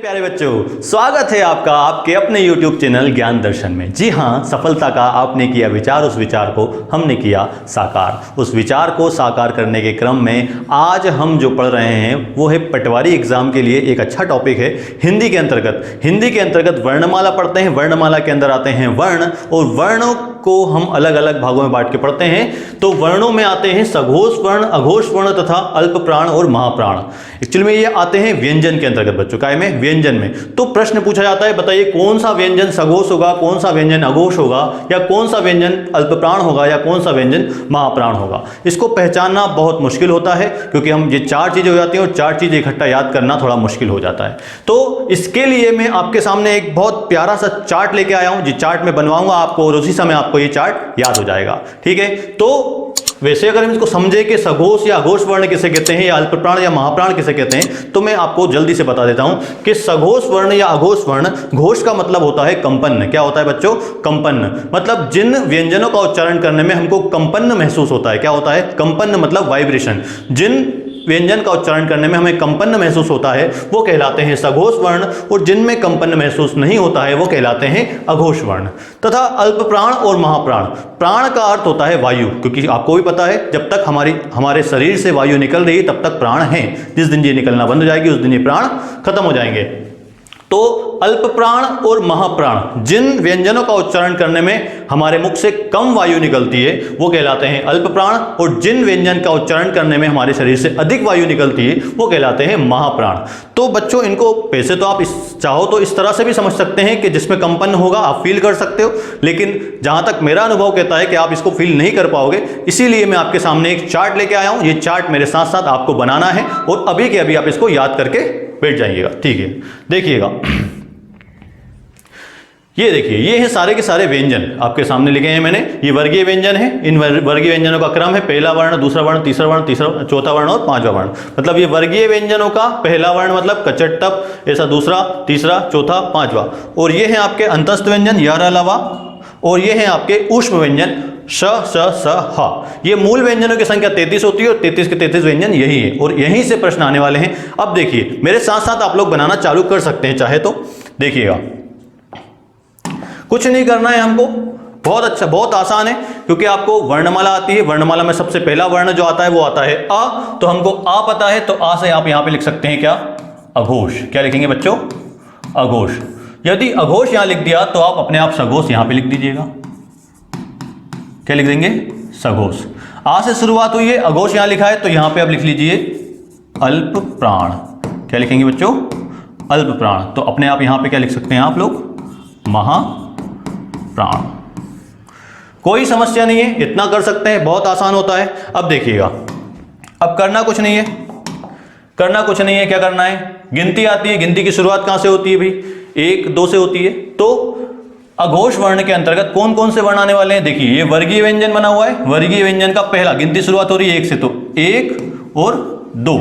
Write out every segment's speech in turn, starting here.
प्यारे बच्चों, स्वागत है आपका आपके अपने YouTube चैनल ज्ञान दर्शन में। जी हाँ, सफलता का आपने किया विचार, उस विचार को हमने किया साकार। उस विचार को साकार करने के क्रम में आज हम जो पढ़ रहे हैं वो है पटवारी एग्जाम के लिए एक अच्छा टॉपिक है हिंदी के अंतर्गत वर्णमाला पढ़ते हैं। वर्णमाला के अंदर आते हैं वर्ण, और वर्णों को हम अलग अलग भागों में बांट के पढ़ते हैं। तो वर्णों में आते हैं सघोष वर्ण, अघोष वर्ण तथा अल्प प्राण और महाप्राण। एक्चुअली में ये आते हैं व्यंजन के अंतर्गत बच्चों, काय में व्यंजन में। तो प्रश्न पूछा जाता है, बताइए कौन सा व्यंजन सघोष होगा, कौन सा व्यंजन अघोष होगा, या कौन सा व्यंजन अल्प प्राण होगा, या कौन सा व्यंजन महाप्राण होगा। इसको पहचानना बहुत मुश्किल होता है क्योंकि हम ये चार चीजें हो जाती हैं और चार चीजें इकट्ठा याद करना थोड़ा मुश्किल हो जाता है। तो इसके लिए मैं आपके सामने एक बहुत प्यारा सा चार्ट लेके आया हूं। जी चार्ट में बनवाऊंगा आपको और उसी समय आपको ये चार्ट याद हो जाएगा। ठीक है, तो वैसे अगर हम इसको समझे कि सघोष या अघोष वर्ण किसे कहते हैं, या अल्प प्राण या महाप्राण किसे कहते हैं, तो मैं आपको जल्दी से बता देता हूं कि सघोष वर्ण या अघोष वर्ण, घोष का मतलब होता है कंपन। क्या होता है बच्चों? कंपन। मतलब जिन व्यंजनों का उच्चारण करने में हमको कंपन महसूस होता है। क्या होता है? कंपन मतलब वाइब्रेशन। जिन व्यंजन का उच्चारण करने में हमें कंपन महसूस होता है वो कहलाते हैं सघोष वर्ण, और जिनमें कंपन महसूस नहीं होता है वो कहलाते हैं अघोष वर्ण। तथा अल्प प्राण और महाप्राण, प्राण का अर्थ होता है वायु, क्योंकि आपको भी पता है जब तक हमारे शरीर से वायु निकल रही है तब तक प्राण है। जिस दिन ये निकलना बंद हो जाएगी उस दिन ये प्राण खत्म हो जाएंगे। तो अल्प प्राण और महाप्राण, जिन व्यंजनों का उच्चारण करने में हमारे मुख से कम वायु निकलती है वो कहलाते हैं अल्प प्राण, और जिन व्यंजन का उच्चारण करने में हमारे शरीर से अधिक वायु निकलती है वो कहलाते हैं महाप्राण। तो बच्चों इनको वैसे तो आप चाहो तो इस तरह से भी समझ सकते हैं कि जिसमें कंपन होगा आप फील कर सकते हो, लेकिन जहां तक मेरा अनुभव कहता है कि आप इसको फील नहीं कर पाओगे। इसीलिए मैं आपके सामने एक चार्ट लेके आया हूं। ये चार्ट मेरे साथ साथ आपको बनाना है और अभी के अभी आप इसको याद करके बैठ जाइएगा। ठीक है, देखिएगा, ये देखिए, ये हैं सारे के सारे व्यंजन आपके सामने लिखे हैं मैंने। ये वर्गीय व्यंजन है। इन वर्गीय व्यंजनों का क्रम है पहला वर्ण, दूसरा वर्ण, तीसरा वर्ण, चौथा वर्ण और पांचवा वर्ण। मतलब ये वर्गीय व्यंजनों का पहला वर्ण मतलब कचट टप, ऐसा दूसरा, तीसरा, चौथा, पांचवा। और ये हैं आपके अंतस्थ व्यंजन य र ल व, और ये हैं आपके ऊष्म व्यंजन श स स ह। ये मूल व्यंजनों की संख्या 33 होती है और 33 के 33 व्यंजन यही है, और यहीं से प्रश्न आने वाले हैं। अब देखिए, मेरे साथ साथ आप लोग बनाना चालू कर सकते हैं चाहे तो। देखिएगा, कुछ नहीं करना है हमको, बहुत अच्छा, बहुत आसान है, क्योंकि आपको वर्णमाला आती है। वर्णमाला में सबसे पहला वर्ण जो आता है वो आता है अ। तो हमको आ पता है, तो आ से आप यहां पे लिख सकते हैं क्या? अघोष। क्या लिखेंगे बच्चों? अघोष। यदि अघोष यहां लिख दिया तो आप अपने आप सघोष यहां पे लिख दीजिएगा। क्या लिख देंगे? सघोष। आ से शुरुआत हुई है, अघोष यहां लिखा है, तो यहां पे आप लिख लीजिए अल्प प्राण। क्या लिखेंगे बच्चों? अल्प प्राण। तो अपने आप यहां पे क्या लिख सकते हैं आप लोग? महाप्राण। कोई समस्या नहीं है, इतना कर सकते हैं, बहुत आसान होता है। अब देखिएगा, अब करना कुछ नहीं है, क्या करना है? गिनती आती है। गिनती की शुरुआत कहां से होती है भाई? 1 2 से होती है। तो अघोष वर्ण के अंतर्गत कौन कौन से वर्ण आने वाले हैं? देखिए, ये वर्गीय व्यंजन बना हुआ है। वर्गीय व्यंजन का पहला, गिनती शुरुआत हो रही है 1 से, तो 1 और 2,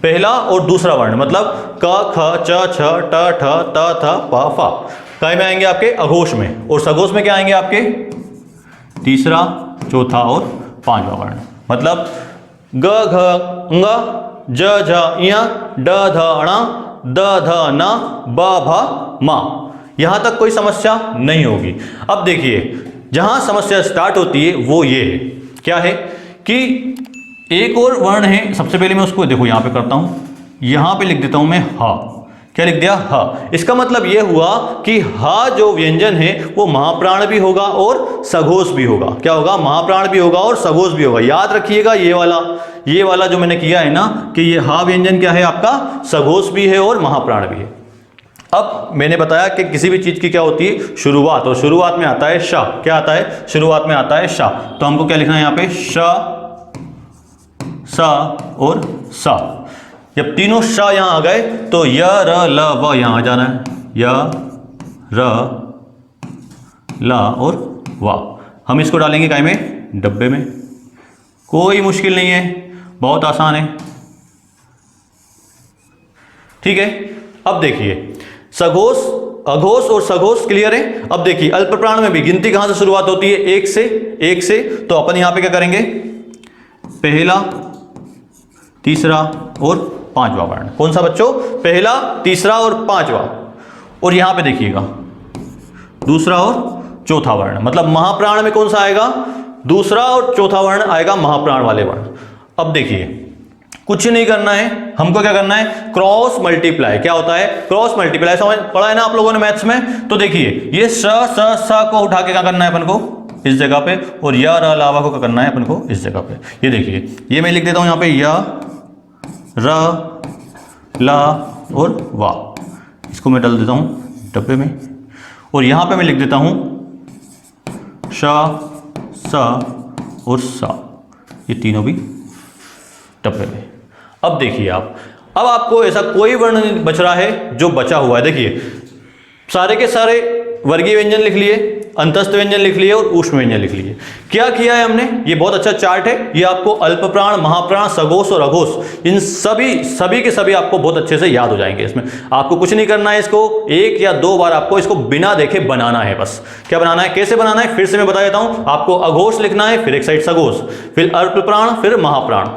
पहला और दूसरा वर्ण मतलब क ख च छ ट ठ त थ प फ। काय में आएंगे? आपके अघोष में। और सघोष में क्या आएंगे? आपके तीसरा, चौथा और पांचवा वर्ण। मतलब ग घ ङ ज झ ञ ड ध ण द ध न ब भ म। यहां तक कोई समस्या नहीं होगी। अब देखिए, जहां समस्या स्टार्ट होती है वो ये है, क्या है कि एक और वर्ण है। सबसे पहले मैं उसको देखो यहां पे करता हूं, यहां पे लिख देता हूं मैं ह। क्या लिख दिया? ह। इसका मतलब यह हुआ कि ह जो व्यंजन है वो महाप्राण भी होगा और सघोष भी होगा। क्या होगा? महाप्राण भी होगा और सघोष भी होगा। याद रखिएगा, ये वाला जो मैंने किया है ना, कि ये ह व्यंजन क्या है आपका? सघोष भी है और महाप्राण भी है। अब मैंने बताया कि किसी भी चीज की क्या होती है? शुरुआत, और शुरुआत में आता है श। क्या आता है? शुरुआत में आता है श। तो हमको क्या लिखना है यहाँ पे? श, स और स। जब तीनों श यहां आ गए तो य र ल व यहां आ जाना है। य र ल और व। हम इसको डालेंगे काय में? डब्बे में। कोई मुश्किल नहीं है, बहुत आसान है। ठीक है, अब देखिए, सघोष, अघोष और सघोष क्लियर है। अब देखिए, अल्प प्राण में भी गिनती कहां से शुरुआत होती है? 1 से। तो अपन यहां पे क्या करेंगे? पहला, तीसरा और पांचवा वर्ण। कौन सा बच्चों? पहला, तीसरा और पांचवा। और यहां पे देखिएगा दूसरा और चौथा वर्ण, मतलब महाप्राण में कौन सा आएगा? दूसरा और चौथा वर्ण आएगा महाप्राण वाले वर्ण। अब देखिए कुछ नहीं करना है हमको, क्या करना है? Cross multiply. क्या होता है? Cross multiply. समझ पढ़ा है ना आप लोगों ने मैथ्स में? तो देखिए ये स को उठा के क्या करना है अपन को? इस जगह पे। और या र अलावा को क्या करना है अपन को? इस जगह पे। ये देखिए ये मैं लिख देता हूं यहां पे या र ला और वा, इसको मैं डाल देता हूं डब्बे में। और यहां पे मैं लिख देता हूं श स और सा, ये तीनों भी डब्बे में। अब देखिए आप, अब आपको ऐसा कोई वर्ण नहीं बच रहा है जो बचा हुआ है। देखिए सारे के सारे वर्गीय व्यंजन लिख लिए, अंतस्थ व्यंजन लिख लिए और ऊष्म व्यंजन लिख लिए। क्या किया है हमने? ये बहुत अच्छा चार्ट है, ये आपको अल्प प्राण, महाप्राण, सघोष और अघोष, इन सभी के सभी आपको बहुत अच्छे से याद हो जाएंगे। इसमें आपको कुछ नहीं करना है, इसको एक या दो बार आपको इसको बिना देखे बनाना है बस। क्या बनाना है, कैसे बनाना है, फिर से मैं बता देता हूं। आपको अघोष लिखना है, फिर एक साइड सघोष, फिर अल्प प्राण, फिर महाप्राण।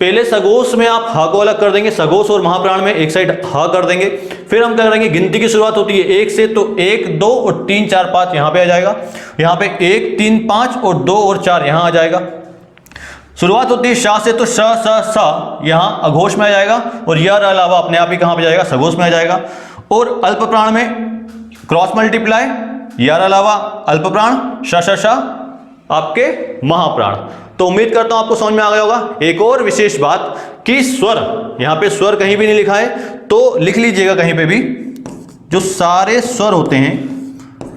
पहले सघोष में आप ह को अलग कर देंगे, सघोष और महाप्राण में एक साइड ह कर देंगे। फिर हम क्या करेंगे, गिनती की शुरुआत होती है 1 से, तो 1 2 और 3 4 5 यहां पे आ जाएगा। यहां पे 1 3 5 और 2 और 4 यहां आ जाएगा। शुरुआत होती है शा से, तो श स सा यहां अघोष में आ जाएगा। और य अलावा अपने आप ही कहां पे जाएगा? सघोष में आ जाएगा। और अल्प प्राण में क्रॉस मल्टीप्लाई, य अलावा अल्प प्राण, श आपके महाप्राण। तो उम्मीद करता हूं आपको समझ में आ गया होगा। एक और विशेष बात कि स्वर, यहां पे स्वर कहीं भी नहीं लिखा है तो लिख लीजिएगा कहीं पे भी। जो सारे स्वर होते हैं,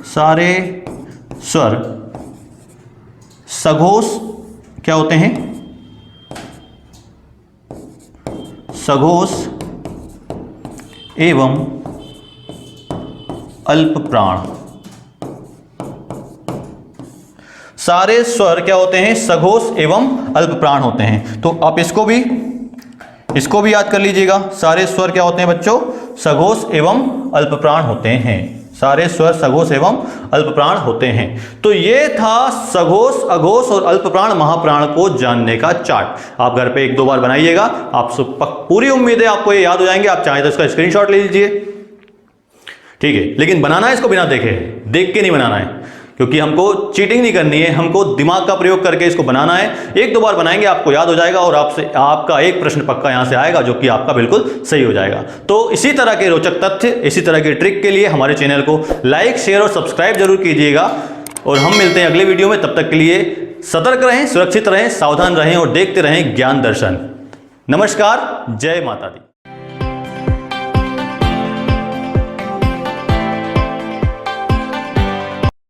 सारे स्वर सघोष क्या होते हैं? सघोष एवं अल्प प्राण। सारे स्वर क्या होते हैं? सघोष एवं अल्प प्राण होते हैं। तो आप इसको भी याद कर लीजिएगा। सारे स्वर क्या होते हैं बच्चों? सघोष एवं अल्प प्राण होते हैं। सारे स्वर सघोष एवं अल्प प्राण होते हैं। तो ये था सघोष, अघोष और अल्प प्राण, महाप्राण को जानने का चार्ट। आप घर पे 1 2 बार बनाइएगा, आप पूरी उम्मीद है आपको ये याद हो जाएंगे। आप चाहें तो इसका स्क्रीनशॉट ले लीजिए, ठीक है। लेकिन बनाना है इसको बिना देखे, देख के नहीं बनाना है, क्योंकि हमको चीटिंग नहीं करनी है, हमको दिमाग का प्रयोग करके इसको बनाना है। 1 2 बार बनाएंगे आपको याद हो जाएगा और आपका एक प्रश्न पक्का यहां से आएगा जो कि आपका बिल्कुल सही हो जाएगा। तो इसी तरह के रोचक तथ्य, इसी तरह की ट्रिक के लिए हमारे चैनल को लाइक, शेयर और सब्सक्राइब जरूर कीजिएगा। और हम मिलते हैं अगले वीडियो में। तब तक के लिए सतर्क रहें, सुरक्षित रहें, सावधान रहें और देखते रहें ज्ञान दर्शन। नमस्कार, जय माता दी।